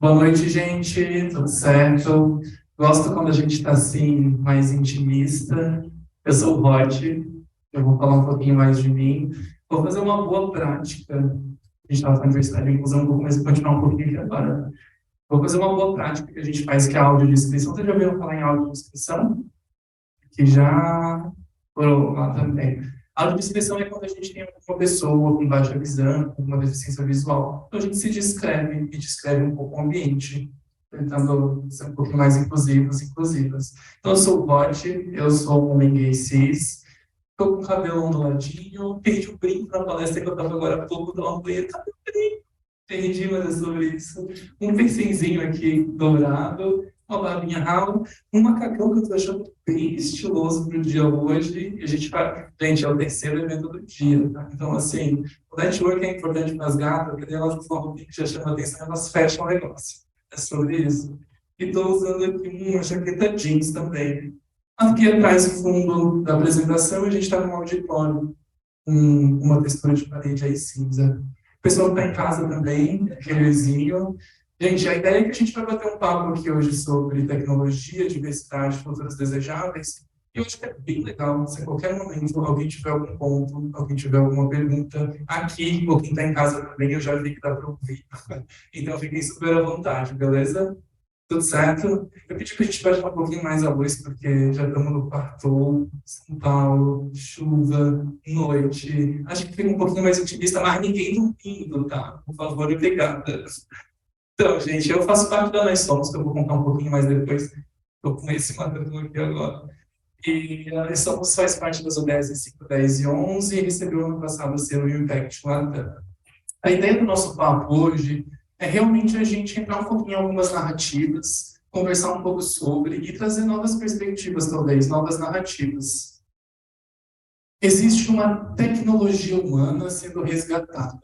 Boa noite, gente. Tudo certo? Gosto quando a gente está assim, mais intimista. Eu sou o Rod, eu vou falar um pouquinho mais de mim. Vou fazer uma boa prática. A gente estava na universidade de inclusão um pouco, mas vou continuar um pouquinho aqui agora. Vou fazer uma boa prática que a gente faz, que é a audiodescrição. Vocês já ouviram falar em audiodescrição? Que já foram lá também. A audiodescrição é quando a gente tem uma pessoa com baixa visão, com uma deficiência visual. Então a gente se descreve e descreve um pouco o ambiente, tentando ser um pouquinho mais inclusivas. Então eu sou o Bot, eu sou um homem gay cis, estou com o cabelo onduladinho, perdi o brinco na palestra que eu estava agora há pouco, dá uma banheira, cadê o brinco? Perdi, mas é sobre isso. Um piercingzinho aqui dourado, uma barbinha rala, um macacão que eu tô achando bem estiloso pro dia hoje. E a gente vai. Gente, é o terceiro evento do dia, tá? Então, assim, o network é importante para as gatas, porque elas usam uma roupinha que já chama atenção, elas fecham o negócio. É sobre isso. E estou usando aqui uma jaqueta jeans também. Aqui atrás, no fundo da apresentação, a gente está num auditório, com uma textura de parede aí cinza. O pessoal está em casa também, aquele vizinho. Gente, a ideia é que a gente vai bater um papo aqui hoje sobre tecnologia, diversidade, futuros desejáveis. E eu acho que é bem legal, se a qualquer momento alguém tiver algum ponto, alguém tiver alguma pergunta, aqui, ou quem está em casa também, eu já vi que dá para ouvir. Então, fiquem super à vontade, beleza? Tudo certo? Eu pedi que a gente baixe um pouquinho mais a luz, porque já estamos no quarto, São Paulo, chuva, noite. Acho que fica um pouquinho mais otimista, mas ninguém dormindo, tá? Por favor, obrigada. Então, gente, eu faço parte da Nós Somos, que eu vou contar um pouquinho mais depois. Estou com esse matando aqui agora. E a Nós Somos faz parte das ODS 5, 10 e 11 e recebeu ano passado o selo Impact Latam. A ideia do nosso papo hoje é realmente a gente entrar um pouquinho em algumas narrativas, conversar um pouco sobre e trazer novas perspectivas, talvez, novas narrativas. Existe uma tecnologia humana sendo resgatada.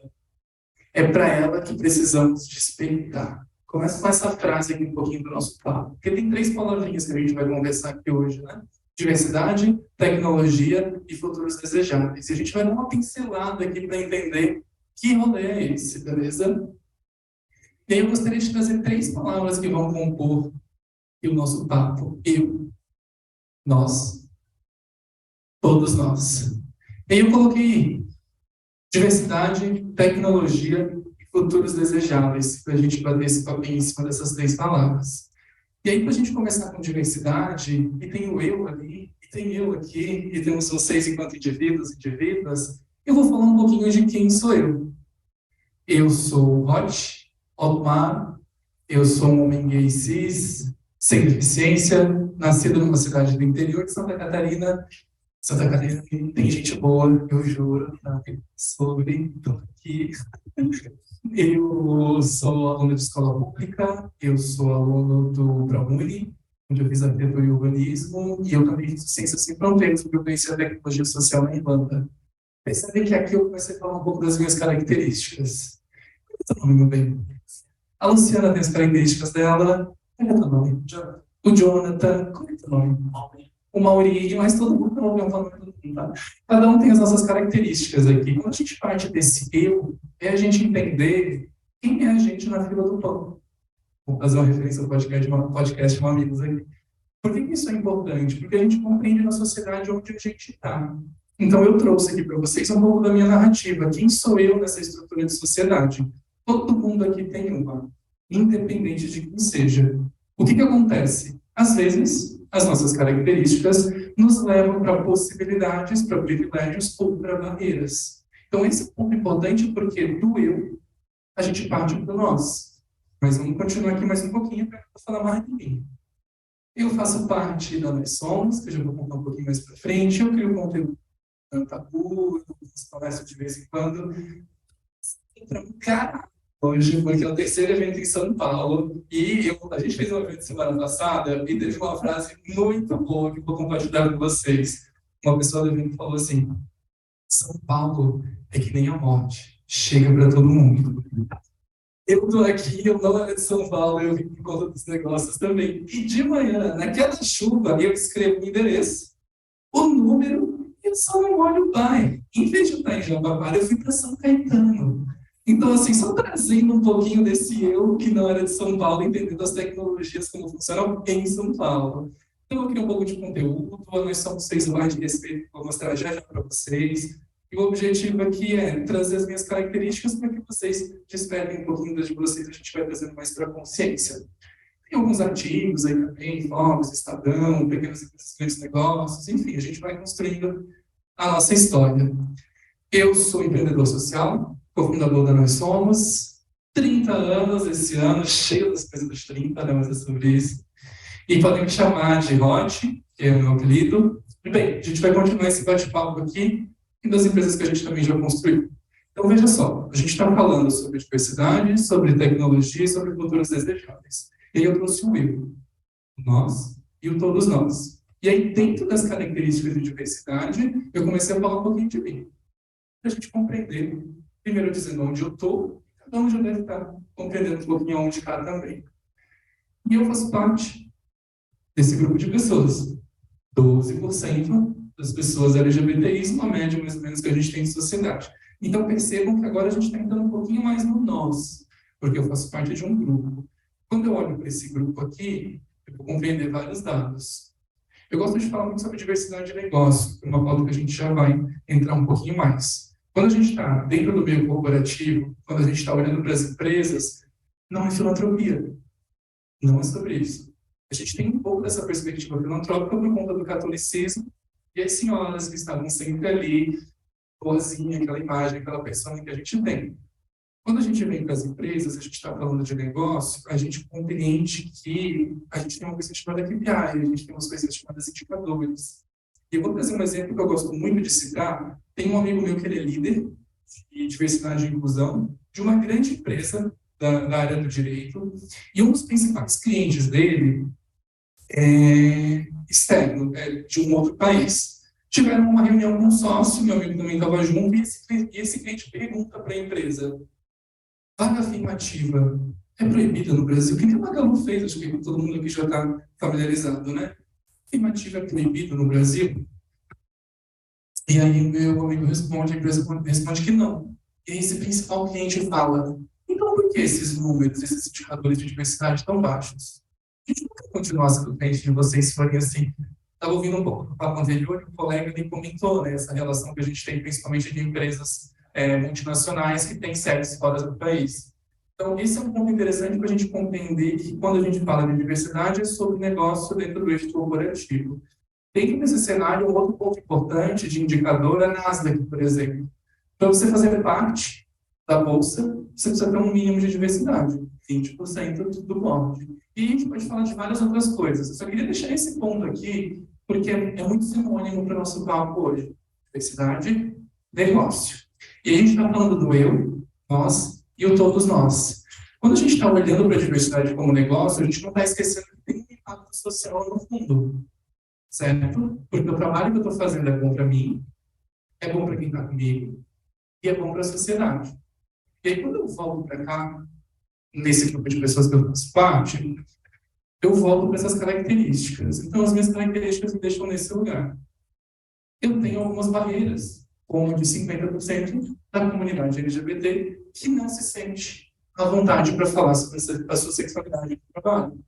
É para ela que precisamos despertar. Começa com essa frase aqui um pouquinho do nosso papo, porque tem 3 palavrinhas que a gente vai conversar aqui hoje, né? Diversidade, tecnologia e futuros desejáveis. E a gente vai dar uma pincelada aqui para entender que rolê é esse, beleza? E aí eu gostaria de trazer 3 palavras que vão compor o nosso papo. Eu, nós, todos nós. E aí eu coloquei diversidade, tecnologia e futuros desejáveis, para a gente bater esse papinho em cima dessas 3 palavras. E aí, para a gente começar com diversidade, e tem o eu ali, e tem eu aqui, e temos vocês enquanto indivíduos e indivíduas, eu vou falar um pouquinho de quem sou eu. Eu sou o Rod Otmar, eu sou um homem gay cis, sem deficiência, nascido numa cidade do interior de Santa Catarina. Santa Catarina tem gente boa, eu juro, tá? Sobre, tô aqui. Eu sou aluno de escola pública, eu sou aluno do ProUni, onde eu fiz arquitetura e urbanismo, e eu também fiz Ciências Sem Fronteiras, porque eu conheci a tecnologia social na Irlanda. Percebe que aqui eu comecei a falar um pouco das minhas características. Qual é o teu nome, meu bem? A Luciana tem as características dela. Qual é o teu nome? O Jonathan. Qual é o teu nome? O Mauri, mas todo mundo não vai falar todo mundo, tá? Cada um tem as nossas características aqui. Quando a gente parte desse eu, é a gente entender quem é a gente na fila do pão. Vou fazer uma referência ao podcast com amigos aqui. Por que isso é importante? Porque a gente compreende na sociedade onde a gente está. Então, eu trouxe aqui para vocês um pouco da minha narrativa. Quem sou eu nessa estrutura de sociedade? Todo mundo aqui tem uma, independente de quem seja. O que acontece? Às vezes, as nossas características nos levam para possibilidades, para privilégios ou para barreiras. Então, esse é um ponto importante porque do eu, a gente parte para o nós. Mas vamos continuar aqui mais um pouquinho para eu falar mais de mim. Eu faço parte da Nós Somos, que eu já vou contar um pouquinho mais para frente. Eu crio conteúdo no Tabu, eu converso de vez em quando. Cara, hoje, porque é o terceiro evento em São Paulo, e a gente fez um evento semana passada, e teve uma frase muito boa que eu vou compartilhar com vocês. Uma pessoa do evento falou assim: São Paulo é que nem a morte, chega para todo mundo. Eu estou aqui, eu não era de São Paulo, eu vim por conta dos negócios também. E de manhã, naquela chuva, eu escrevo o endereço, o número, e eu só não olho o pai. Em vez de eu estar em Jabaquara, eu fui para São Caetano. Então, assim, só trazendo um pouquinho desse eu que não era de São Paulo, entendendo as tecnologias como funcionam em São Paulo. Então, eu queria um pouco de conteúdo, nós somos 6 slides de respeito que eu vou mostrar já já para vocês. E o objetivo aqui é trazer as minhas características para que vocês despertem um pouquinho das de vocês, a gente vai trazendo mais para a consciência. Tem alguns artigos aí também, Forbes, Estadão, pequenas empresas, grandes negócios, enfim, a gente vai construindo a nossa história. Eu sou empreendedor social, cofundador da Nós Somos, 30 anos esse ano, cheio das coisas dos 30, né, mas é sobre isso. E podem me chamar de Rod, que é o meu apelido. E bem, a gente vai continuar esse bate-papo aqui e das empresas que a gente também já construiu. Então, veja só, a gente está falando sobre diversidade, sobre tecnologia e sobre futuros desejáveis. E aí eu trouxe o eu, o nós e o todos nós. E aí, dentro das características de diversidade, eu comecei a falar um pouquinho de mim para a gente compreender, primeiro dizendo onde eu estou, cada um já deve estar compreendendo um pouquinho onde está também. E eu faço parte desse grupo de pessoas. 12% das pessoas LGBTIs, uma média mais ou menos que a gente tem em sociedade. Então percebam que agora a gente está entrando um pouquinho mais no nós, porque eu faço parte de um grupo. Quando eu olho para esse grupo aqui, eu vou compreender vários dados. Eu gosto de falar muito sobre diversidade de negócio, uma pauta que a gente já vai entrar um pouquinho mais. Quando a gente está dentro do meio corporativo, quando a gente está olhando para as empresas, não é filantropia. Não é sobre isso. A gente tem um pouco dessa perspectiva filantrópica por conta do catolicismo e as senhoras que estavam sempre ali, boazinha, aquela imagem, aquela persona que a gente tem. Quando a gente vem para as empresas, a gente está falando de negócio, a gente compreende que a gente tem uma coisa chamada KPI, a gente tem umas coisas chamadas indicadores. E eu vou trazer um exemplo que eu gosto muito de citar. Tem um amigo meu que ele é líder de diversidade e inclusão de uma grande empresa da área do direito, e um dos principais clientes dele é externo, de um outro país. Tiveram uma reunião com um sócio, meu amigo também estava junto, e esse cliente pergunta para a empresa: vaga afirmativa é proibida no Brasil? O que a Magalu fez? Acho que todo mundo aqui já está familiarizado, né? Afirmativa é proibido no Brasil? E aí meu amigo responde, a empresa responde que não. E aí esse principal cliente fala: então por que esses números, esses indicadores de diversidade tão baixos? A gente nunca continuar sendo cliente de vocês se forem assim. Estava ouvindo um pouco do papo anterior e um colega me comentou, né, essa relação que a gente tem principalmente de empresas multinacionais que têm sedes fora do país. Então, esse é um ponto interessante para a gente compreender que quando a gente fala de diversidade é sobre negócio dentro do eixo corporativo. Dentro desse cenário, um outro ponto importante de indicador é a Nasdaq, por exemplo. Para você fazer parte da bolsa, você precisa ter um mínimo de diversidade, 20% do board. E a gente pode falar de várias outras coisas. Eu só queria deixar esse ponto aqui, porque é muito sinônimo para o nosso papo hoje. Diversidade, negócio. E a gente está falando do eu, nós e o todos nós. Quando a gente está olhando para a diversidade como negócio, a gente não está esquecendo que tem um impacto social no fundo, certo? Porque o trabalho que eu estou fazendo é bom para mim, é bom para quem está comigo e é bom para a sociedade. E aí, quando eu volto para cá, nesse grupo de pessoas que eu faço parte, eu volto para essas características. Então, as minhas características me deixam nesse lugar. Eu tenho algumas barreiras, como de 50% da comunidade LGBT que não se sente à vontade para falar sobre a sua sexualidade no trabalho.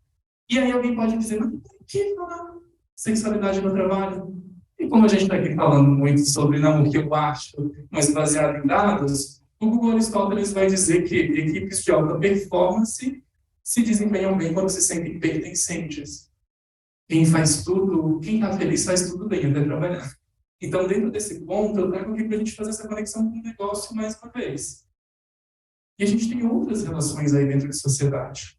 E aí alguém pode dizer: mas por que falar sexualidade no trabalho? E como a gente está aqui falando muito sobre não o que eu acho, mas baseado em dados, o Google Aristóteles vai dizer que equipes de alta performance se desempenham bem quando se sentem pertencentes. Quem faz tudo, quem está feliz faz tudo bem, até trabalhar. Então, dentro desse ponto, eu trago aqui para a gente fazer essa conexão com o negócio mais uma vez. E a gente tem outras relações aí dentro da sociedade.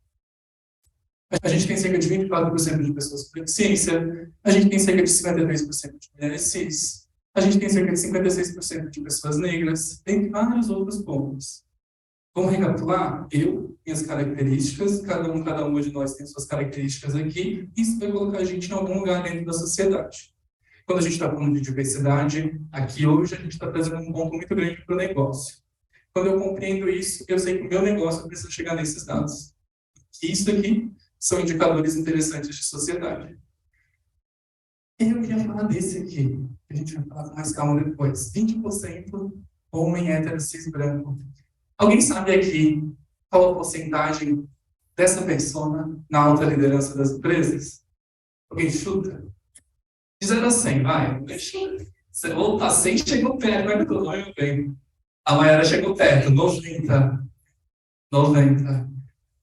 A gente tem cerca de 24% de pessoas com deficiência, a gente tem cerca de 53% de mulheres cis, a gente tem cerca de 56% de pessoas negras, tem vários outros pontos. Vamos recapitular? Eu, minhas características, cada uma de nós tem suas características aqui, isso vai colocar a gente em algum lugar dentro da sociedade. Quando a gente está falando de diversidade, aqui hoje a gente está trazendo um ponto muito grande para o negócio. Quando eu compreendo isso, eu sei que o meu negócio precisa chegar nesses dados. E isso aqui são indicadores interessantes de sociedade. E eu queria falar desse aqui, que a gente vai falar com mais calma depois. 20% homem hétero cis branco. Alguém sabe aqui qual a porcentagem dessa persona na alta liderança das empresas? Alguém chuta? De 0 a 100, vai. Opa, 100 chegou perto, vai tudo, vai bem. A Mayara chegou perto, 90. 90.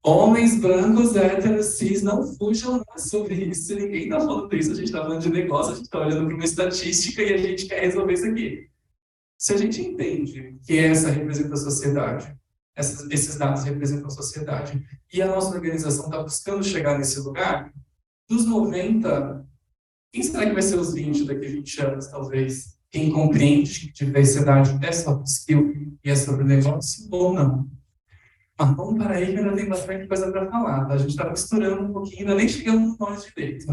Homens brancos, héteros, cis, não fujam sobre isso. Ninguém está falando isso. A gente está falando de negócio, a gente está olhando para uma estatística e a gente quer resolver isso aqui. Se a gente entende que essa representa a sociedade, esses dados representam a sociedade, e a nossa organização está buscando chegar nesse lugar, dos 90, quem será que vai ser os 20 daqui a 20 anos, talvez? Quem compreende que diversidade é soft skill e é sobre negócio ou não? Mas vamos para aí que ainda tem bastante coisa para falar, tá? A gente está misturando um pouquinho, ainda nem chegamos no nós direito.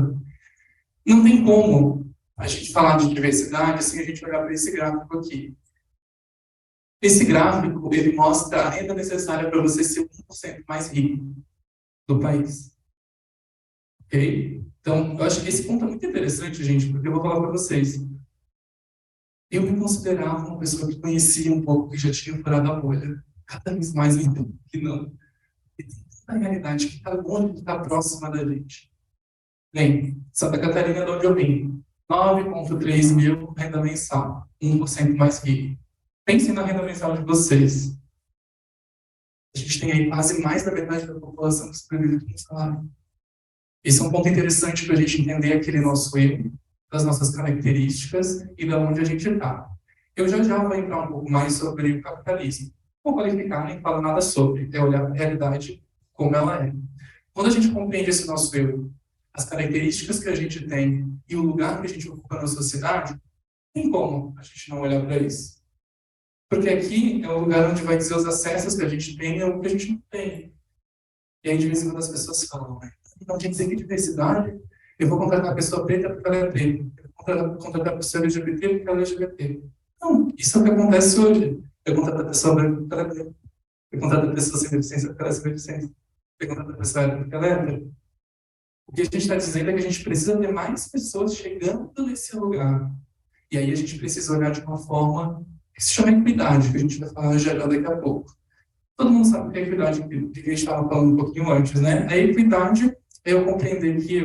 Não tem como a gente falar de diversidade sem a gente olhar para esse gráfico aqui. Esse gráfico, ele mostra a renda necessária para você ser 1% mais rico do país. Ok? Então, eu acho que esse ponto é muito interessante, gente, porque eu vou falar para vocês. Eu me considerava uma pessoa que conhecia um pouco, que já tinha furado a bolha. Cada vez mais eu entendo que não. E tem tanta realidade que está longe de estar próxima da gente. Bem, Santa Catarina é de onde eu vim. 9,3 mil renda mensal. 1% mais rico. Pensem na renda mensal de vocês. A gente tem aí quase mais da metade da população que sobrevive com um salário. Esse é um ponto interessante para a gente entender aquele nosso erro, das nossas características e de onde a gente está. Eu já vou entrar um pouco mais sobre o capitalismo. Não vou qualificar nem falar nada sobre, é olhar a realidade como ela é. Quando a gente compreende esse nosso erro, as características que a gente tem e o lugar que a gente ocupa na sociedade, tem como a gente não olhar para isso. Porque aqui é o lugar onde vai dizer os acessos que a gente tem e o que a gente não tem. E aí, de vez em quando, as pessoas falam, não quer dizer que diversidade, eu vou contratar a pessoa preta porque ela é preta, eu vou contratar a pessoa LGBT porque ela é LGBT. Não, isso é o que acontece hoje. Eu contrato a pessoa branca porque ela é branca. Eu contrato a pessoa sem deficiência porque ela é sem deficiência. Eu contrato a pessoa hétero porque ela é hétero. O que a gente está dizendo é que a gente precisa ter mais pessoas chegando nesse lugar. E aí a gente precisa olhar de uma forma que se chama equidade, que a gente vai falar geral daqui a pouco. Todo mundo sabe que a equidade, que a gente estava falando um pouquinho antes, né? A equidade é eu compreender que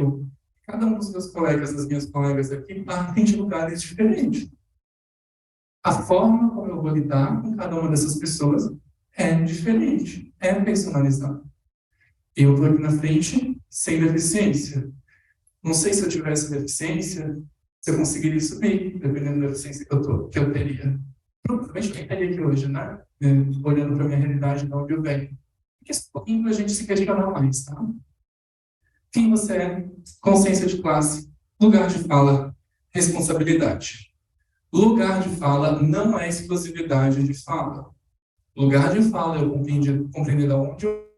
cada um dos meus colegas, das minhas colegas aqui, partem de lugares diferentes. A forma como eu vou lidar com cada uma dessas pessoas é diferente, é personalizada. Eu estou aqui na frente sem deficiência. Não sei se eu tivesse deficiência, se eu conseguiria subir, dependendo da deficiência que eu teria. Provavelmente eu estaria aqui hoje, né? Olhando para a minha realidade, de onde eu venho. Porque esse pouquinho para a gente se questionar mais, tá? Quem você é? Consciência de classe. Lugar de fala. Responsabilidade. Lugar de fala não é exclusividade de fala. Lugar de fala eu compreender de onde eu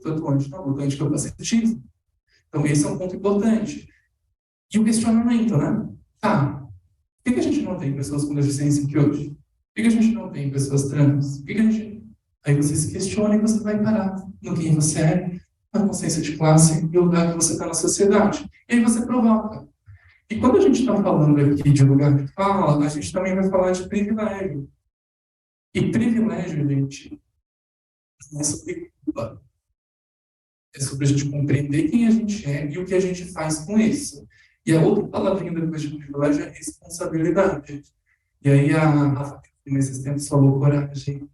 atuante na luta anticapacitismo. Então, esse é um ponto importante. E o questionamento, né? Tá, por que a gente não tem pessoas com deficiência aqui hoje? Por que a gente não tem pessoas trans? Por que a gente... Aí você se questiona e você vai parar no quem você é, na consciência de classe e o lugar que você está na sociedade. E aí você provoca. E quando a gente está falando aqui de lugar de fala, a gente também vai falar de privilégio. E privilégio, gente, não é sobre culpa. É sobre a gente compreender quem a gente é e o que a gente faz com isso. E a outra palavrinha depois de privilégio é responsabilidade. E aí a nesses tempos falou coragem,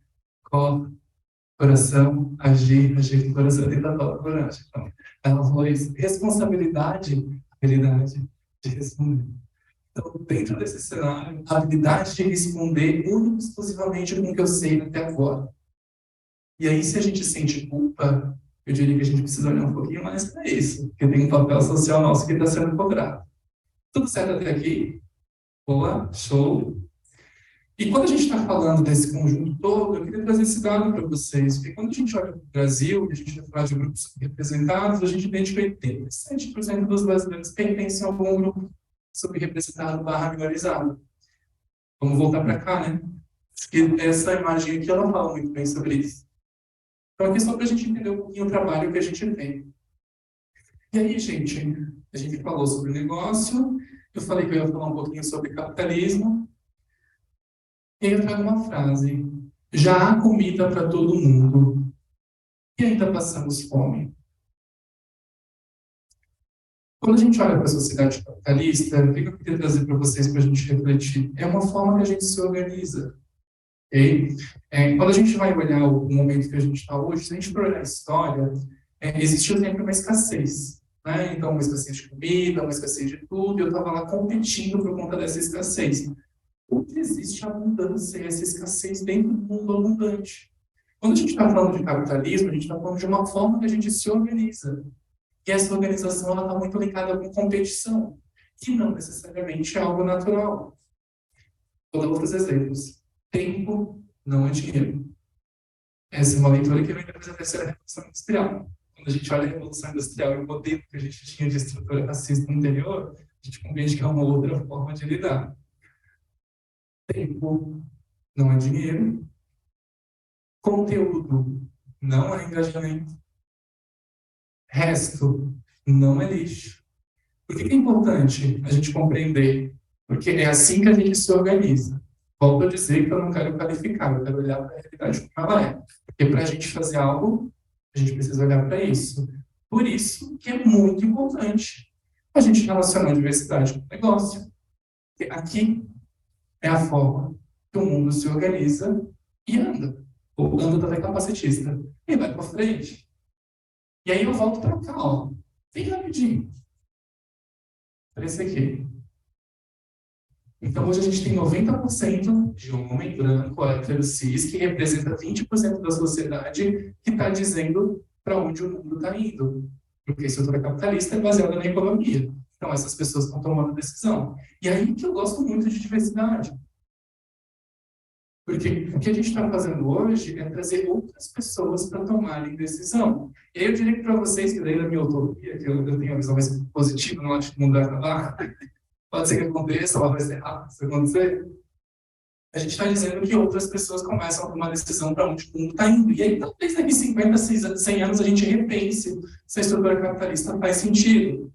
coração, agir com coração, tentar falar coragem. Então, ela falou isso. Responsabilidade, habilidade de responder. Então, dentro desse cenário, a habilidade de responder única e exclusivamente com o que eu sei até agora. E aí, se a gente sente culpa, eu diria que a gente precisa olhar um pouquinho mais para isso, porque tem um papel social nosso que está sendo cobrado. Tudo certo até aqui? Boa, show. E quando a gente está falando desse conjunto todo, eu queria trazer esse dado para vocês, porque quando a gente olha para o Brasil, e a gente vai falar de grupos subrepresentados, a gente entende que 87% dos brasileiros pertencem a algum grupo subrepresentado / minorizado. Vamos voltar para cá, né? Porque essa imagem aqui, ela fala muito bem sobre isso. Então, aqui é só para a gente entender um pouquinho o trabalho que a gente tem. E aí, gente, a gente falou sobre negócio, eu falei que eu ia falar um pouquinho sobre capitalismo, e aí eu trago uma frase: já há comida para todo mundo, e ainda passamos fome. Quando a gente olha para a sociedade capitalista, o que eu queria trazer para vocês para a gente refletir? É uma forma que a gente se organiza. Okay? Quando a gente vai olhar o momento que a gente está hoje, se a gente for olhar a história, existiu sempre uma escassez. Né? Então, uma escassez de comida, uma escassez de tudo, e eu estava lá competindo por conta dessa escassez. Hoje existe abundância e essa escassez dentro do mundo abundante. Quando a gente está falando de capitalismo, a gente está falando de uma forma que a gente se organiza. E essa organização está muito ligada com competição, que não necessariamente é algo natural. Vou dar outros exemplos. Tempo não é dinheiro. Essa é uma leitura que vem depois da terceira revolução industrial. Quando a gente olha a revolução industrial e o modelo que a gente tinha de estrutura racista no anterior, a gente compreende que é uma outra forma de lidar. Tempo não é dinheiro. Conteúdo não é engajamento. Resto não é lixo. Por que é importante a gente compreender? Porque é assim que a gente se organiza. Volto a dizer que eu não quero qualificar, eu quero olhar para a realidade como ela é. Porque para a gente fazer algo, a gente precisa olhar para isso. Por isso que é muito importante a gente relacionar a diversidade com o negócio. Porque aqui é a forma que o mundo se organiza e anda. Ou anda também capacitista. E vai para frente. E aí eu volto para cá, ó. Bem rapidinho. Para esse aqui. Então, hoje a gente tem 90% de homem branco, hétero, cis, que representa 20% da sociedade, que está dizendo para onde o mundo está indo. Porque a estrutura capitalista é baseada na economia. Então, essas pessoas estão tomando decisão. E aí que eu gosto muito de diversidade. Porque o que a gente está fazendo hoje é trazer outras pessoas para tomarem decisão. E aí eu diria para vocês, que daí na minha utopia, que eu tenho uma visão mais positiva, não acho que o mundo vai acabar, pode ser que aconteça, mas vai ser rápido se acontecer. A gente está dizendo que outras pessoas começam a tomar decisão para onde o mundo está indo. E aí, talvez daqui 50, 100 anos, a gente repense se a estrutura capitalista faz sentido.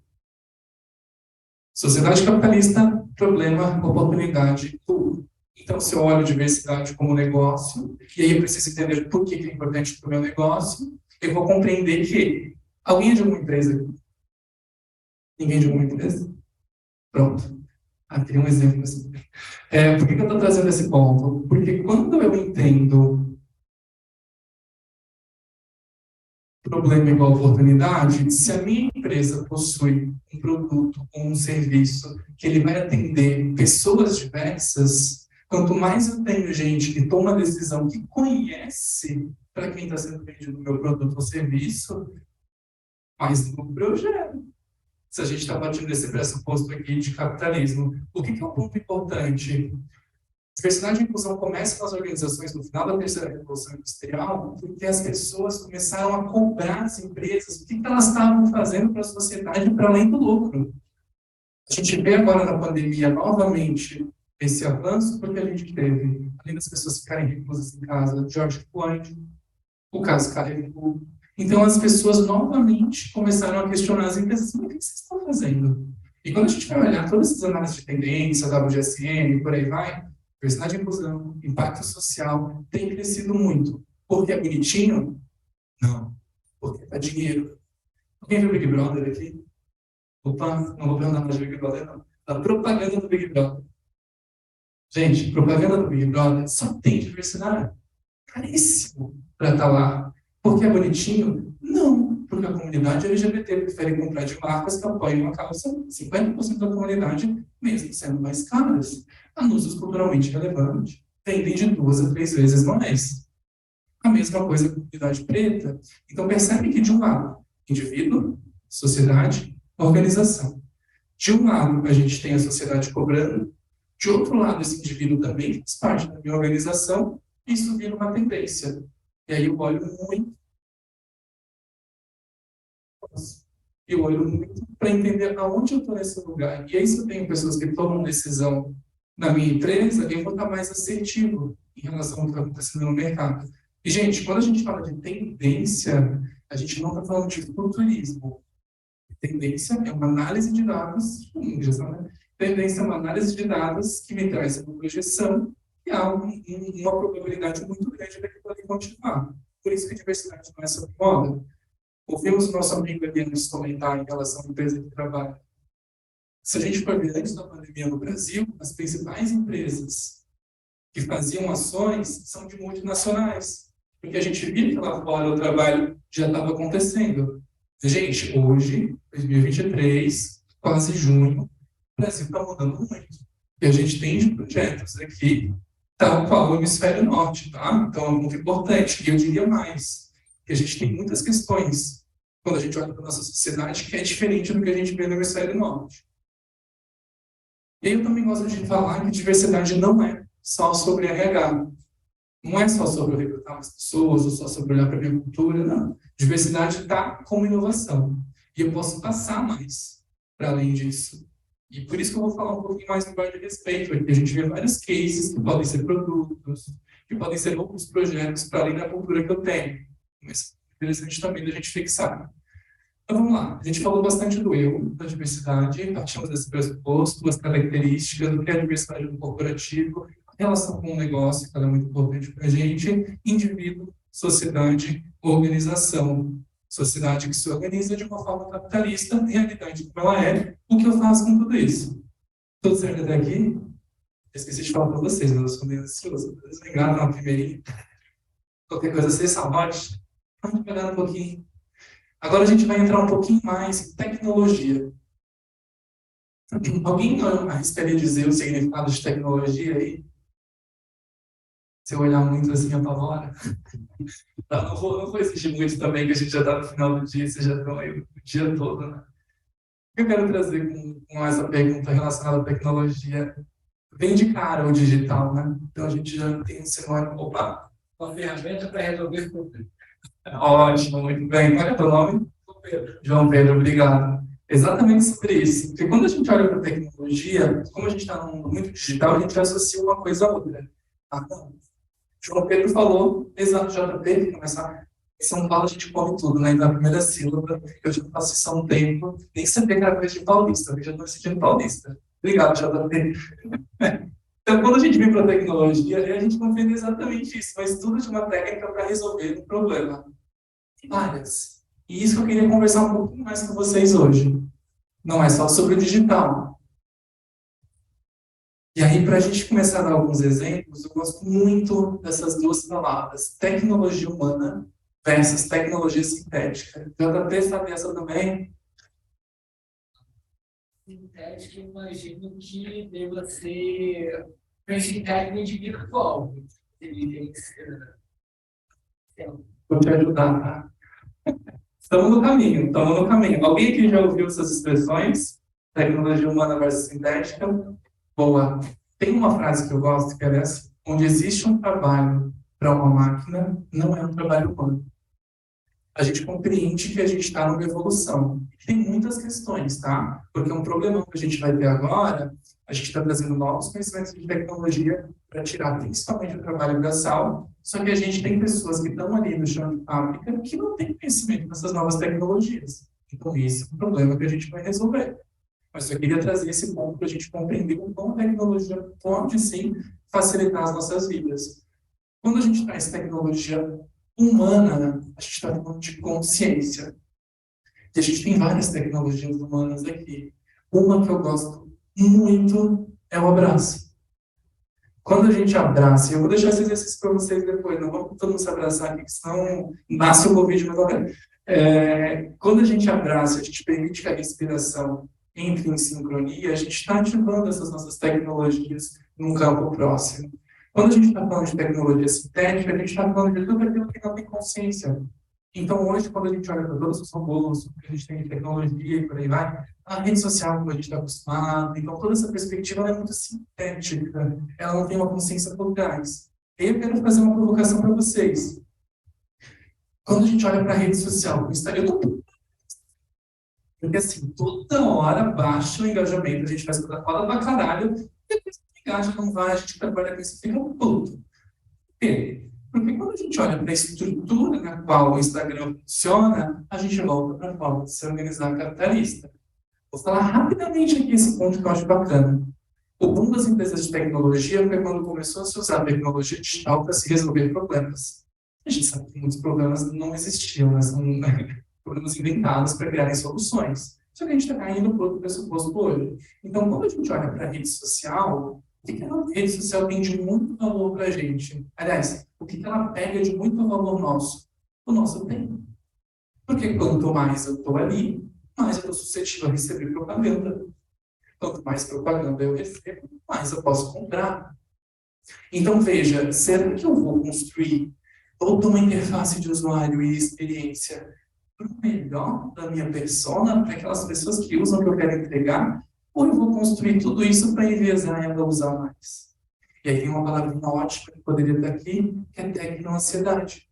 Sociedade capitalista, problema, oportunidade, tudo. Então, se eu olho diversidade como negócio, e aí eu preciso entender por que é importante para o meu negócio, eu vou compreender que alguém é de alguma empresa aqui? Ninguém é de alguma empresa? Pronto. Tem um exemplo assim. Por que eu estou trazendo esse ponto? Porque quando eu entendo problema igual oportunidade, se a minha empresa possui um produto ou um serviço que ele vai atender pessoas diversas, quanto mais eu tenho gente que toma decisão, que conhece para quem está sendo vendido o meu produto ou serviço, mais lucro eu gero. Se a gente está partindo desse pressuposto aqui de capitalismo. O que é um ponto importante? Diversidade e inclusão começa nas organizações no final da terceira revolução industrial, porque as pessoas começaram a cobrar as empresas o que elas estavam fazendo para a sociedade para além do lucro. A gente vê agora na pandemia novamente esse avanço, porque a gente teve, além das pessoas ficarem reclusas em casa, George Floyd, o caso Carrefour. Então, as pessoas novamente começaram a questionar as empresas: o que vocês estão fazendo? E quando a gente vai olhar todas essas análises de tendência, WGSN, por aí vai, diversidade e inclusão, impacto social, tem crescido muito. Porque é bonitinho? Não. Porque dá dinheiro. Alguém viu o Big Brother aqui? Opa, não vou perguntar mais de Big Brother, não. A propaganda do Big Brother. Gente, propaganda do Big Brother só tem diversidade. Caríssimo para estar lá. Porque é bonitinho? Não, porque a comunidade LGBT prefere comprar de marcas que apoiam uma causa, 50% da comunidade, mesmo sendo mais caras. Anúncios culturalmente relevantes vendem de 2 a 3 vezes mais. A mesma coisa com a comunidade preta. Então, percebe que, de um lado, indivíduo, sociedade, organização. De um lado, a gente tem a sociedade cobrando, de outro lado, esse indivíduo também faz parte da minha organização, e isso vira uma tendência. E aí eu olho muito para entender aonde eu estou nesse lugar. E aí, se eu tenho pessoas que tomam decisão na minha empresa, eu vou estar mais assertivo em relação ao que está acontecendo no mercado. E, gente, quando a gente fala de tendência, a gente não está falando de futurismo. Tendência é uma análise de dados, né? Tendência é uma análise de dados que me traz uma projeção e há uma probabilidade muito grande de que pode continuar. Por isso que a diversidade não é sobre moda. Ouvimos o nosso amigo ali nos comentar em relação à empresa de trabalho. Se a gente for ver antes da pandemia no Brasil, as principais empresas que faziam ações são de multinacionais, porque a gente via que lá fora o trabalho já estava acontecendo. Gente, hoje, 2023, quase junho, o Brasil está mudando muito. E a gente tem projetos aqui, tal qual o hemisfério norte, tá? Então é muito importante. E eu diria mais, que a gente tem muitas questões, quando a gente olha para a nossa sociedade, que é diferente do que a gente vê no hemisfério norte. E eu também gosto de falar que diversidade não é só sobre RH. Não é só sobre recrutar as pessoas, ou só sobre olhar para a agricultura, não. Diversidade está como inovação. E eu posso passar mais para além disso. E por isso que eu vou falar um pouquinho mais do Guarda Respeito, porque a gente vê vários cases que podem ser produtos, que podem ser outros projetos para além da cultura que eu tenho. Mas é interessante também da gente fixar. Então vamos lá, a gente falou bastante do eu, da diversidade, partimos desse pressuposto, as características, do que é a diversidade no corporativo, a relação com o negócio, que ela é muito importante para a gente, indivíduo, sociedade, organização. Sociedade que se organiza de uma forma capitalista, realidade como ela é, o que eu faço com tudo isso? Tudo certo até aqui? Eu esqueci de falar para vocês, mas eu sou meio ansioso, desligado na primeirinha. Qualquer coisa, vocês sabote. Vamos pegar um pouquinho. Agora a gente vai entrar um pouquinho mais em tecnologia. Alguém arriscaria dizer o significado de tecnologia aí? Se eu olhar muito assim, apavora. Não vou exigir muito também, que a gente já está no final do dia, vocês já estão aí o dia todo, né? O que eu quero trazer com essa pergunta relacionada à tecnologia? Vem de cara o digital, né? Então a gente já tem um sinônimo. Opa! Uma ferramenta para resolver problemas. Ótimo, muito bem. Qual é o teu nome? João Pedro, obrigado. Exatamente sobre isso. Porque quando a gente olha para a tecnologia, como a gente está num mundo muito digital, a gente associa uma coisa a outra. Ah, não. João Pedro falou, exato, JP, começar. Em São Paulo a gente come tudo, né? Na primeira sílaba, eu já faço isso há um tempo, nem sabia que era coisa de paulista, eu já estou me sentindo paulista. Obrigado, JP. Então, quando a gente vem para a tecnologia, a gente compreende exatamente isso, mas tudo de uma técnica para resolver um problema. Várias. E isso que eu queria conversar um pouquinho mais com vocês hoje. Não é só sobre o digital. E aí, para a gente começar a dar alguns exemplos, eu gosto muito dessas duas palavras, tecnologia humana versus tecnologia sintética. JP sabe essa também? Sintética, eu imagino que deva ser sintético individual. Inteligência. Vou te ajudar, tá? Estamos no caminho, estamos no caminho. Alguém aqui já ouviu essas expressões? Tecnologia humana versus sintética? Boa. Tem uma frase que eu gosto que é essa: onde existe um trabalho para uma máquina, não é um trabalho humano. A gente compreende que a gente está numa evolução. Tem muitas questões, tá? Porque um problema que a gente vai ter agora, a gente está trazendo novos conhecimentos de tecnologia para tirar principalmente o trabalho braçal, só que a gente tem pessoas que estão ali no chão de fábrica que não têm conhecimento dessas novas tecnologias. Então, esse é um problema que a gente vai resolver. Mas eu queria trazer esse ponto para a gente compreender como a tecnologia pode, sim, facilitar as nossas vidas. Quando a gente traz tecnologia humana, a gente está falando de consciência. E a gente tem várias tecnologias humanas aqui. Uma que eu gosto muito é o abraço. Quando a gente abraça, eu vou deixar esse exercício para vocês depois, não vamos todo mundo se abraçar aqui, que senão nasce o Covid, mas não é. Quando a gente abraça, a gente permite que a respiração entre em sincronia, a gente está ativando essas nossas tecnologias num campo próximo. Quando a gente está falando de tecnologia sintética, a gente está falando de tudo aquilo que não tem consciência. Então, hoje, quando a gente olha para todos os robôs, que a gente tem de tecnologia e por aí vai, a rede social, como a gente está acostumado, então toda essa perspectiva é muito sintética, ela não tem uma consciência por trás. E eu quero fazer uma provocação para vocês. Quando a gente olha para a rede social, o Instagram, porque assim, toda hora baixa o engajamento, a gente faz toda foda pra caralho, e depois engaja, não vai, a gente trabalha com isso, fica um puto. Por quê? Porque quando a gente olha para a estrutura na qual o Instagram funciona, a gente volta para a forma de se organizar capitalista. Vou falar rapidamente aqui esse ponto que eu acho bacana. O boom das empresas de tecnologia foi quando começou a se usar a tecnologia digital para se resolver problemas. A gente sabe que muitos problemas não existiam, né? São problemas inventados para criarem soluções. Só que a gente está caindo para outro pressuposto hoje. Então, quando a gente olha para a rede social, o que a rede social tem de muito valor para a gente? Aliás, o que ela pega de muito valor nosso? O nosso tempo. Porque quanto mais eu estou ali, mais eu estou suscetível a receber propaganda. Quanto mais propaganda eu recebo, mais eu posso comprar. Então, veja, será que eu vou construir toda uma interface de usuário e experiência para o melhor da minha persona, para aquelas pessoas que usam o que eu quero entregar, ou eu vou construir tudo isso para enviesar ela a usar mais? E aí tem uma palavrinha ótima que poderia estar aqui, que é tecnoansiedade.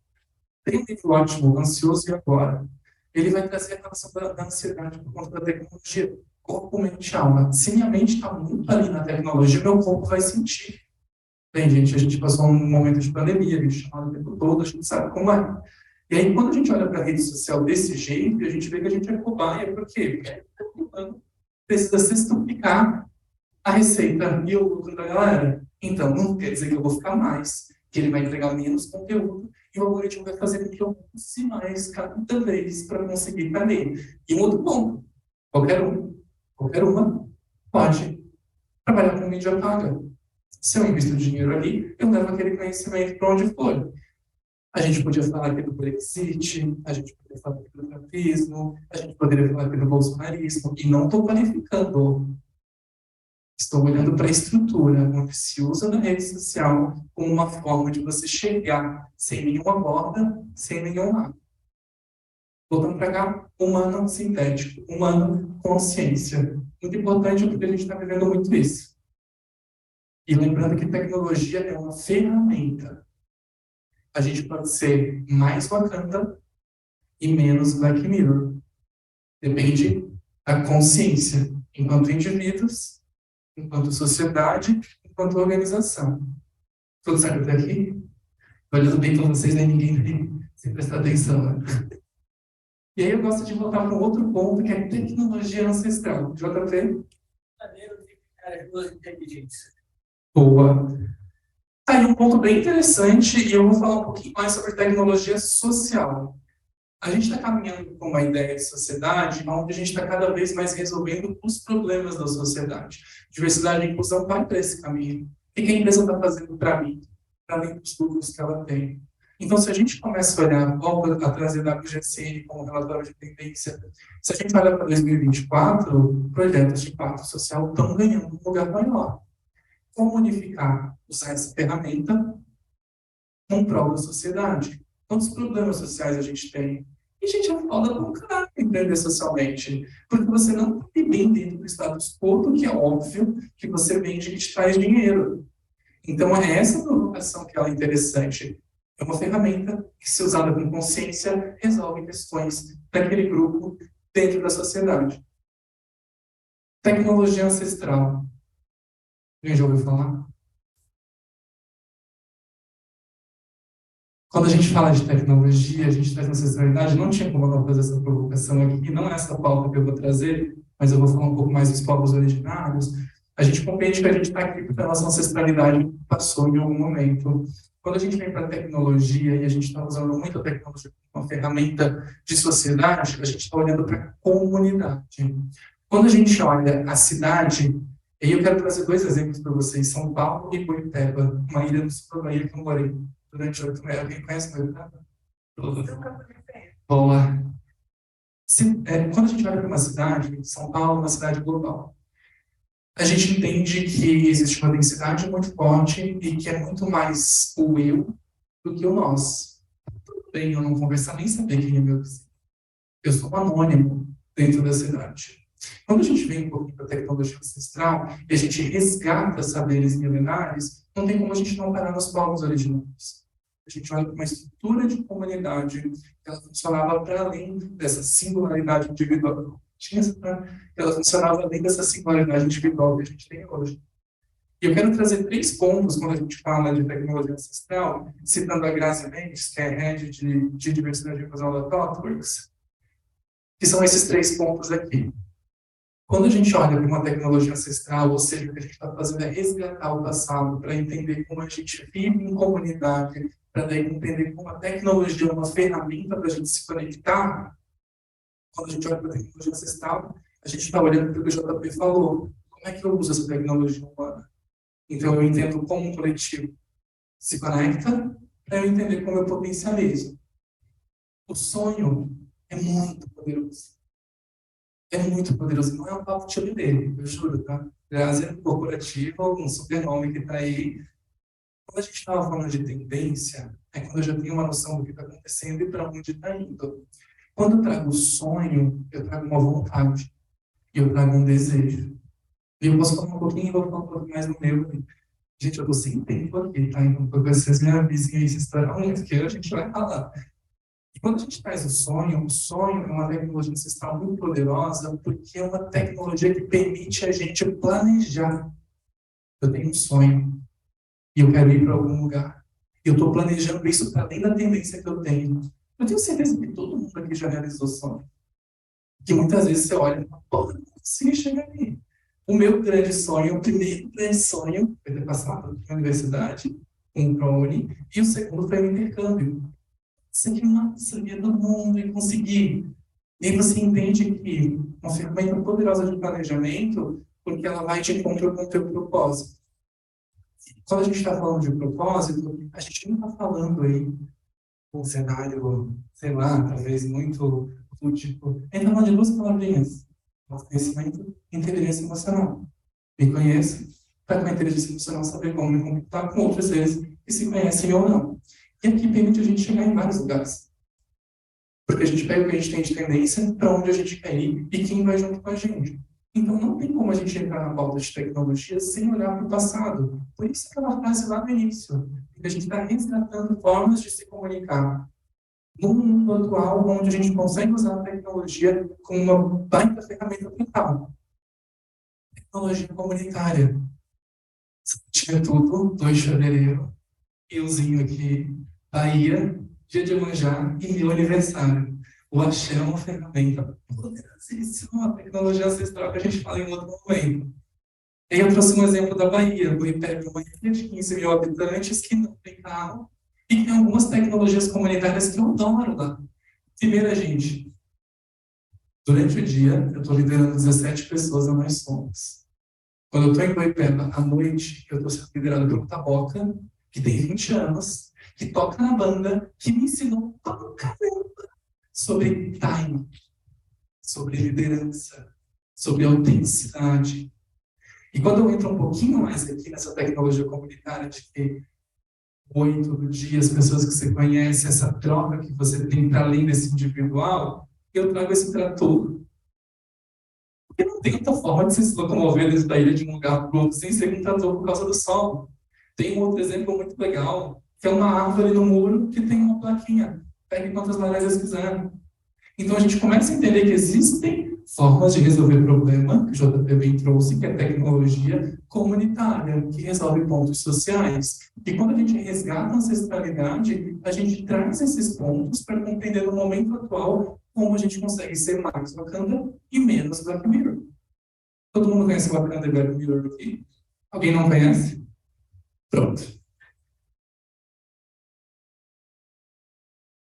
Tem um livro ótimo, Ansioso e Agora. Ele vai trazer a relação da ansiedade por conta da tecnologia. Corpo, mente e alma. Se minha mente está muito ali na tecnologia, meu corpo vai sentir. Bem, gente, a gente passou um momento de pandemia, a gente chamado o tempo todo, a gente sabe como é. E aí, quando a gente olha para a rede social desse jeito, a gente vê que a gente é cobaia. Por quê? Porque precisa sextuplicar a receita e o lucro da galera. Então, não quer dizer que eu vou ficar mais, que ele vai entregar menos conteúdo e o algoritmo vai fazer com que eu use mais cada vez para conseguir estar nele. E um outro ponto, qualquer uma, pode trabalhar com mídia paga. Se eu investir dinheiro ali, eu levo aquele conhecimento para onde for. A gente podia falar aqui do Brexit, a gente poderia falar aqui do trumpismo, a gente poderia falar aqui do bolsonarismo, e não estou qualificando. Estou olhando para a estrutura, onde se usa na rede social como uma forma de você chegar sem nenhuma borda, sem nenhum lado. Voltando para cá, humano sintético, humano consciência. Muito importante porque a gente está vivendo muito isso. E lembrando que tecnologia é uma ferramenta. A gente pode ser mais Wakanda e menos Black Mirror. Depende da consciência, enquanto indivíduos, enquanto sociedade, enquanto organização. Tudo certo até aqui? Olhando bem para vocês, nem ninguém sem prestar atenção. Né? E aí eu gosto de voltar para um outro ponto, que é tecnologia ancestral. JP? Maneiro de ficar as duas inteligências. Boa. Aí um ponto bem interessante, e eu vou falar um pouquinho mais sobre tecnologia social. A gente está caminhando com uma ideia de sociedade onde a gente está cada vez mais resolvendo os problemas da sociedade. Diversidade e inclusão vai para esse caminho. O que a empresa está fazendo para mim? Para além dos lucros que ela tem. Então, se a gente começa a olhar, volta a trazer WGCN como relatório de tendência, se a gente olha para 2024, projetos de impacto social estão ganhando um lugar maior. Como unificar, usar essa ferramenta em prol da sociedade? Quantos problemas sociais a gente tem? E, gente, é foda pra um caralho empreender socialmente. Porque você não está bem dentro do status quo, que é óbvio que você vende e te traz dinheiro. Então, é essa provocação que ela é interessante. É uma ferramenta que, se usada com consciência, resolve questões daquele grupo dentro da sociedade. Tecnologia ancestral. Alguém já ouviu falar? Quando a gente fala de tecnologia, a gente traz ancestralidade, não tinha como eu não fazer essa provocação aqui, não é essa pauta que eu vou trazer, mas eu vou falar um pouco mais dos povos originários. A gente compreende que a gente está aqui porque a nossa ancestralidade passou em algum momento. Quando a gente vem para a tecnologia e a gente está usando muito a tecnologia como uma ferramenta de sociedade, a gente está olhando para a comunidade. Quando a gente olha a cidade, e eu quero trazer dois exemplos para vocês, São Paulo e Boipeba, uma ilha no sul da Bahia que eu morei durante 8 meses. Alguém conhece Boipeba? Boa. Quando a gente olha para uma cidade, São Paulo é uma cidade global, a gente entende que existe uma densidade muito forte e que é muito mais o eu do que o nós. Tudo bem eu não conversar nem saber quem é meu vizinho. Eu sou um anônimo dentro da cidade. Quando a gente vem um pouquinho da tecnologia ancestral e a gente resgata saberes milenares, não tem como a gente não parar nos povos originários. A gente olha para uma estrutura de comunidade que ela funcionava para além dessa singularidade individual. Ela funcionava além dessa singularidade individual que a gente tem hoje. E E eu quero trazer 3 pontos quando a gente fala de tecnologia ancestral, citando a Grazi Mendes, que é Head de Diversidade e Inclusão da ThoughtWorks, que são esses 3 pontos aqui. Quando a gente olha para uma tecnologia ancestral, ou seja, o que a gente está fazendo é resgatar o passado para entender como a gente vive em comunidade, para daí entender como a tecnologia é uma ferramenta para a gente se conectar. Quando a gente olha para a tecnologia ancestral, a gente está olhando para o que o JP falou. Como é que eu uso essa tecnologia humana? Então, eu entendo como um coletivo se conecta, para eu entender como eu potencializo. O sonho é muito poderoso. É muito poderoso. Não é um papo de dele, eu juro, tá? Grazi é um corporativo, um super nome que está aí. Quando a gente estava falando de tendência, é quando eu já tenho uma noção do que está acontecendo e para onde está indo. Quando eu trago sonho, eu trago uma vontade. E eu trago um desejo. E eu posso falar um pouquinho, vou falar um pouco mais no meu. Gente, eu estou sem tempo aqui, tá? Então, vocês me avisem aí se estourar muito, que a gente vai falar. E quando a gente traz o sonho é uma tecnologia ancestral muito poderosa, porque é uma tecnologia que permite a gente planejar. Eu tenho um sonho, e eu quero ir para algum lugar. E eu estou planejando isso para além da tendência que eu tenho. Eu tenho certeza que todo mundo aqui já realizou sonho. Que muitas vezes você olha e fala, pô, não consigo chegar ali. O meu grande sonho, o primeiro grande sonho, foi ter passado na universidade, um ProUni, e o segundo foi o intercâmbio. Você que não sabia do mundo e conseguir. E aí você entende que uma ferramenta poderosa de planejamento, porque ela vai de encontro com o teu propósito. Quando a gente está falando de propósito, a gente não está falando aí um cenário, sei lá, talvez muito tipo, a gente está falando de 2 palavrinhas. Conhecimento e inteligência emocional. Me conheço, para com a inteligência emocional saber como me conectar com outros seres que se conhecem ou não. E aqui permite a gente chegar em vários lugares. Porque a gente pega o que a gente tem de tendência, para onde a gente quer ir e quem vai junto com a gente. Então não tem como a gente entrar na pauta de tecnologia sem olhar para o passado. Por isso aquela frase lá no início, que a gente está resgatando formas de se comunicar. No mundo atual, onde a gente consegue usar a tecnologia como uma baita ferramenta mental. Tecnologia comunitária. Tinha tudo, 2 de fevereiro, euzinho aqui, Bahia, dia de Iemanjá e meu aniversário. O axé é uma ferramenta poderosíssima, uma tecnologia ancestral que a gente fala em outro momento. E aí eu trouxe um exemplo da Bahia. O IPEB é uma ilha de 15 mil habitantes que não tem carro e que tem algumas tecnologias comunitárias que eu adoro lá. Primeira, gente, durante o dia, eu estou liderando 17 pessoas a mais somos. Quando eu estou em Boipeba, à noite, eu estou sendo liderado pelo Taboca, que tem 20 anos, que toca na banda, que me ensinou pra caramba sobre time, sobre liderança, sobre autenticidade. E quando eu entro um pouquinho mais aqui nessa tecnologia comunitária de que 8 do dia, as pessoas que você conhece, essa troca que você tem para além desse individual, eu trago esse trator. Porque não tem outra forma de se locomover dentro da ilha de um lugar para o outro sem ser com trator por causa do sol. Tem um outro exemplo muito legal, que é uma árvore no muro que tem uma plaquinha. Pegue quantas laranjas quiser. Então a gente começa a entender que existem formas de resolver problema, que o JP bem trouxe, que é tecnologia comunitária, que resolve pontos sociais. E quando a gente resgata a ancestralidade, a gente traz esses pontos para compreender no momento atual como a gente consegue ser mais Wakanda e menos Black Mirror. Todo mundo conhece Wakanda e Black Mirror aqui? Alguém não conhece? Pronto.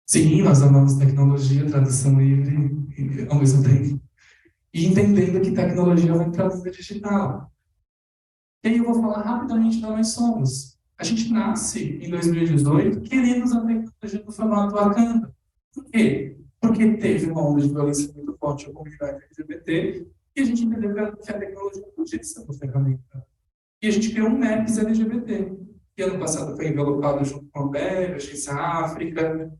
Sim, nós amamos tecnologia, tradução livre, ao mesmo tempo. E entendendo que tecnologia vai para a vida digital. E aí eu vou falar rapidamente de onde nós somos. A gente nasce em 2018 querendo usar a tecnologia no formato Wakanda. Por quê? Porque teve uma onda de violência muito forte na comunidade LGBT e a gente entendeu que a tecnologia podia ser uma ferramenta. E a gente criou um MEPS LGBT. E ano passado foi envelopado junto com a Ambev, a Agência África.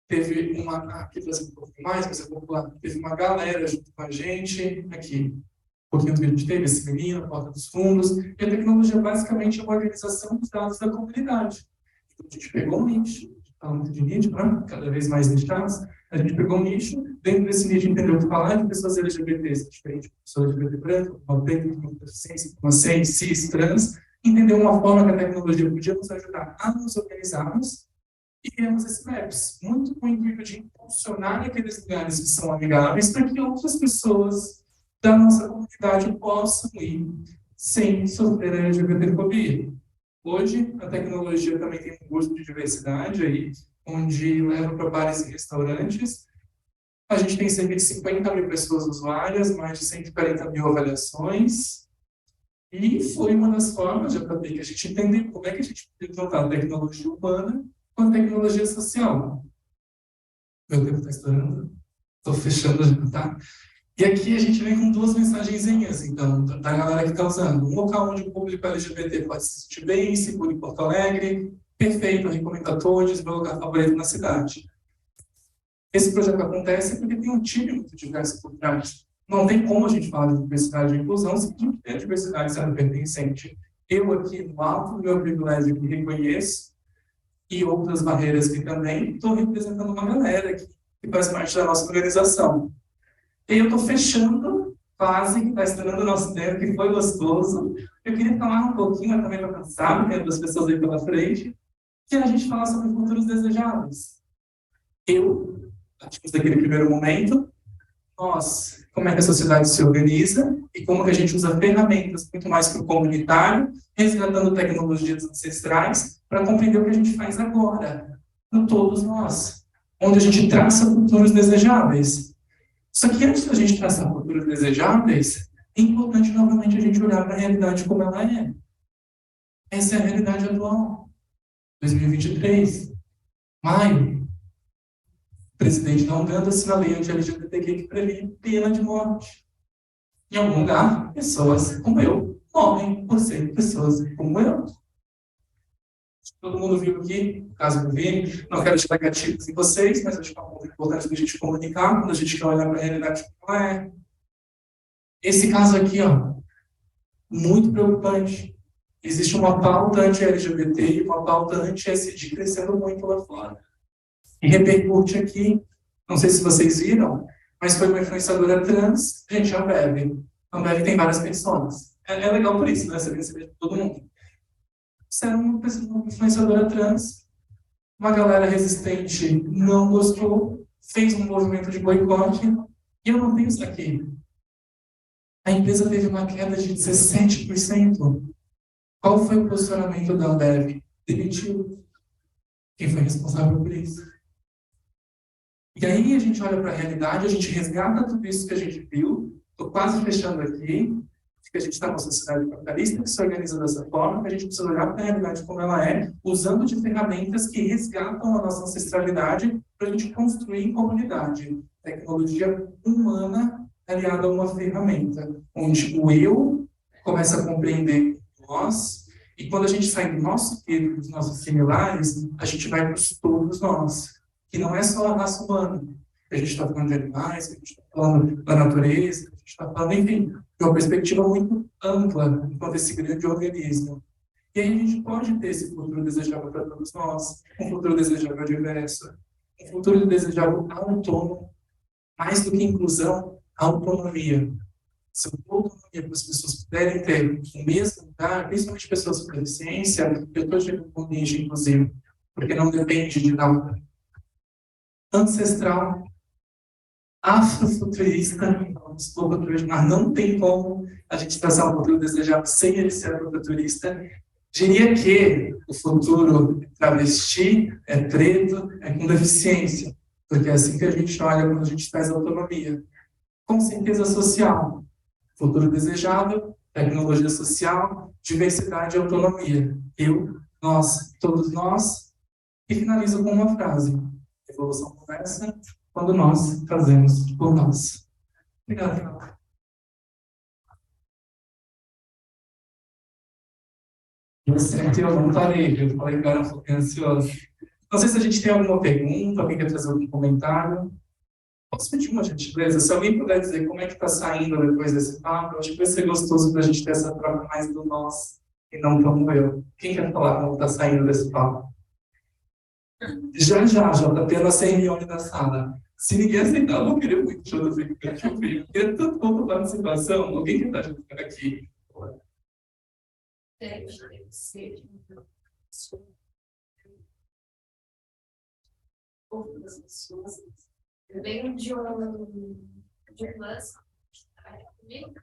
Teve uma, aqui trazendo um pouco mais, mas é popular, teve uma galera junto com a gente, aqui, um pouquinho do que a gente teve, esse menino, a Porta dos Fundos, e a tecnologia basicamente é uma organização dos dados da comunidade. Então a gente pegou um nicho, fala muito de nicho, né? Cada vez mais nichados, a gente pegou um nicho, dentro desse nicho entendeu que falar de pessoas LGBTs, diferente de pessoas LGBT branca, uma preta, uma deficiência, uma cis, trans, entender uma forma que a tecnologia podia nos ajudar a nos organizarmos e criamos esse Maps, muito com o intuito de impulsionar aqueles lugares que são amigáveis para que outras pessoas da nossa comunidade possam ir sem sofrer a LGBTfobia. Hoje, a tecnologia também tem um gosto de diversidade aí, onde leva para bares e restaurantes. A gente tem cerca de 50 mil pessoas usuárias, mais de 140 mil avaliações. E foi uma das formas, já que a gente entendeu como é que a gente pode tratar a tecnologia humana com a tecnologia social. Meu tempo está estourando. Estou fechando já, tá? E aqui a gente vem com duas mensagenzinhas, então, da galera que está usando. Um local onde o público LGBT pode se sentir bem, seguro em Porto Alegre. Perfeito, recomendo a todos, meu lugar favorito na cidade. Esse projeto acontece porque tem um time muito diverso por trás. Não tem como a gente falar de diversidade e inclusão se não tem diversidade sendo pertencente. Eu aqui, no alto do meu privilégio, que reconheço, e outras barreiras que também, estou representando uma galera que faz parte da nossa organização. E eu estou fechando, quase, que está estourando o nosso tempo, que foi gostoso. Eu queria falar um pouquinho, também para cansar, tem outras pessoas aí pela frente, que a gente falar sobre futuros desejáveis. Acho que daquele primeiro momento, nós, como é que a sociedade se organiza e como que a gente usa ferramentas muito mais para o comunitário, resgatando tecnologias ancestrais para compreender o que a gente faz agora, no todos nós, onde a gente traça futuros desejáveis. Só que antes da gente traçar futuros desejáveis, é importante novamente a gente olhar para a realidade como ela é. Essa é a realidade atual. 2023, maio. O presidente da Uganda assina a lei anti-LGBTQ que prevê pena de morte. Em algum lugar, pessoas como eu morrem por ser pessoas como eu. Todo mundo viu aqui, caso não vi, não quero tirar gatilhos em vocês, mas acho que é um ponto importante da gente comunicar, quando a gente quer olhar para a realidade como é. Esse caso aqui, ó, muito preocupante. Existe uma pauta anti-LGBT e uma pauta anti-SD crescendo muito lá fora. E repercute aqui, não sei se vocês viram, mas foi uma influenciadora trans, gente, a Ambev. A Ambev tem várias pessoas. É legal por isso, né? Você receber de todo mundo. Você era uma influenciadora trans, uma galera resistente não gostou, fez um movimento de boicote, e eu não tenho isso aqui. A empresa teve uma queda de 17%. Qual foi o posicionamento da Ambev? Demitiu. Quem foi responsável por isso? E aí a gente olha para a realidade, a gente resgata tudo isso que a gente viu. Estou quase fechando aqui, que a gente está numa sociedade capitalista que se organiza dessa forma, que a gente precisa olhar para a realidade como ela é, usando de ferramentas que resgatam a nossa ancestralidade para a gente construir em comunidade. Tecnologia humana aliada a uma ferramenta, onde o eu começa a compreender nós, e quando a gente sai do nosso eu, dos nossos similares, a gente vai para os todos nós. Que não é só a raça humana. A gente está falando de animais, a gente está falando da natureza, a gente está falando, enfim, de uma perspectiva muito ampla enquanto esse grande organismo. E aí a gente pode ter esse futuro desejável para todos nós, um futuro desejável diverso, um futuro desejável autônomo, mais do que inclusão, autonomia. Se a autonomia para as pessoas puderem ter o mesmo lugar, principalmente pessoas com deficiência, eu estou chegando com nicho, inclusive, porque não depende de nada. Ancestral, afrofuturista, desculpa, mas não tem como a gente traçar um futuro desejável sem ele ser afrofuturista. Diria que o futuro travesti é preto, é com deficiência, porque é assim que a gente olha quando a gente traz autonomia. Com certeza social, futuro desejável, tecnologia social, diversidade e autonomia. Eu, nós, todos nós, e finalizo com uma frase. Evolução começa quando nós fazemos por nós. Obrigado. Eu sempre eu não parei, eu falei que era um pouquinho ansioso. Não sei se a gente tem alguma pergunta, alguém quer trazer algum comentário. Posso pedir uma gentileza? Se alguém puder dizer como é que está saindo depois desse papo, eu acho que vai ser gostoso para a gente ter essa troca mais do nós e não como eu. Quem quer falar como está saindo desse papo? Já, JP, a nossa reunião da sala. Se ninguém aceitar, eu vou querer muito, JP, que eu te ouvir. Eu queria tanto pouco participação. Alguém que está junto aqui? deve ser outras pessoas. Eu venho de um lance comigo,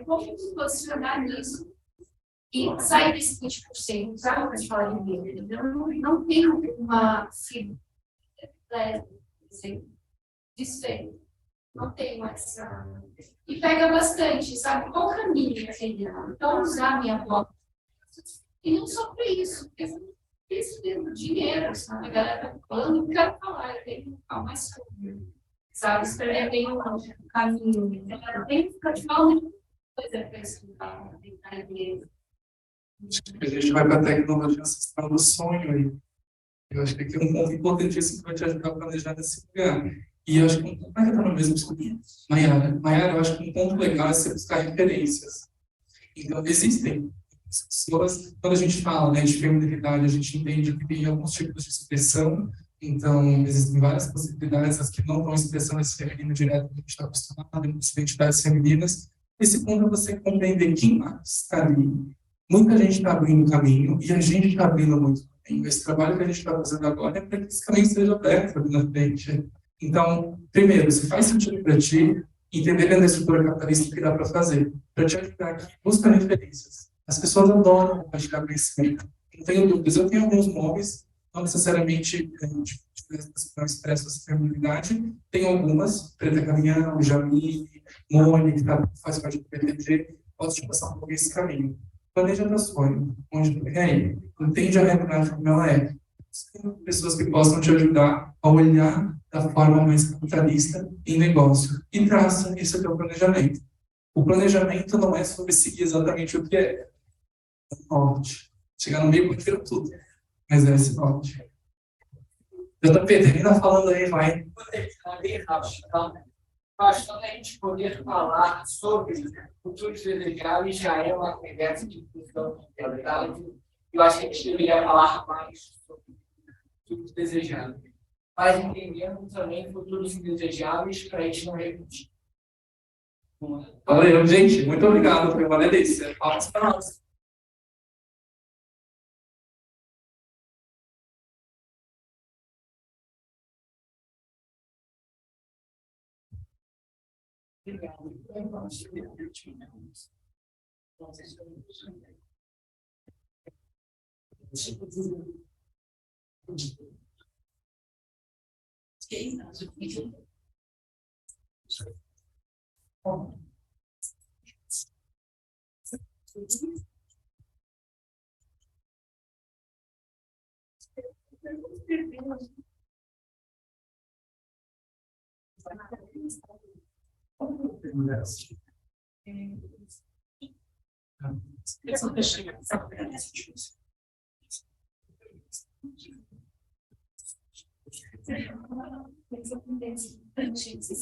como se posicionar nisso e sair desse 20%, sabe? De falar de mim. Eu não tenho uma figura desfeita. Não tenho essa. E pega bastante, sabe? Qual o caminho que então usar a minha voz. E não só para isso, porque isso mesmo, dinheiro, sabe? A galera tá falando, eu quero falar, eu tenho que falar mais sobre. Sabe? Escrever bem o caminho. Eu tenho que ficar de falando coisa para estudar, tentar entender. A gente vai para a tecnologia ancestral do sonho aí. Eu acho que aqui é um ponto importantíssimo que vai te ajudar a planejar nesse lugar. E eu acho que um ponto vai estar no mesmo escudo. Nayara, eu acho que um ponto legal é você buscar referências. Então, existem pessoas, quando a gente fala, né, de feminilidade, a gente entende que tem alguns tipos de expressão. Então, existem várias possibilidades, as que não estão expressando esse feminino direto, que a gente está acostumado, as identidades femininas. Esse ponto é você compreender quem mais está ali. Muita gente está abrindo caminho e a gente está abrindo muito caminho. Esse trabalho que a gente está fazendo agora é para que esse caminho seja aberto ali na frente. Então, primeiro, se faz sentido para ti, entender dentro da estrutura capitalista o que dá para fazer. Para te ajudar aqui, busca referências. As pessoas adoram compartilhar conhecimento. Não tenho dúvidas. Eu tenho alguns nomes, não necessariamente diferentes que não expressam essa feminilidade. Tenho algumas, Preta Caminhão, Jamile, Mônica, que faz parte do PTG. Posso te passar um pouco esse caminho. Planeja teu sonho, onde tu quer ir. Entende a realidade como ela é. Pessoas que possam te ajudar a olhar da forma mais capitalista em negócio. E traça esse teu planejamento. O planejamento não é sobre seguir exatamente o que é norte. Chegar no meio pode virar tudo. Mas é esse norte. JP, termina falando aí, vai. Vou terminar bem rápido, tá? Acho que a gente poder falar sobre futuros desejáveis já é uma conversa de função de verdade. Eu acho que a gente deveria falar mais sobre futuros desejáveis. Mas entendendo também futuros indesejáveis para a gente não repetir. Valeu, gente. Muito obrigado. Foi uma delícia. Palmas para nós. Obrigado. Antes,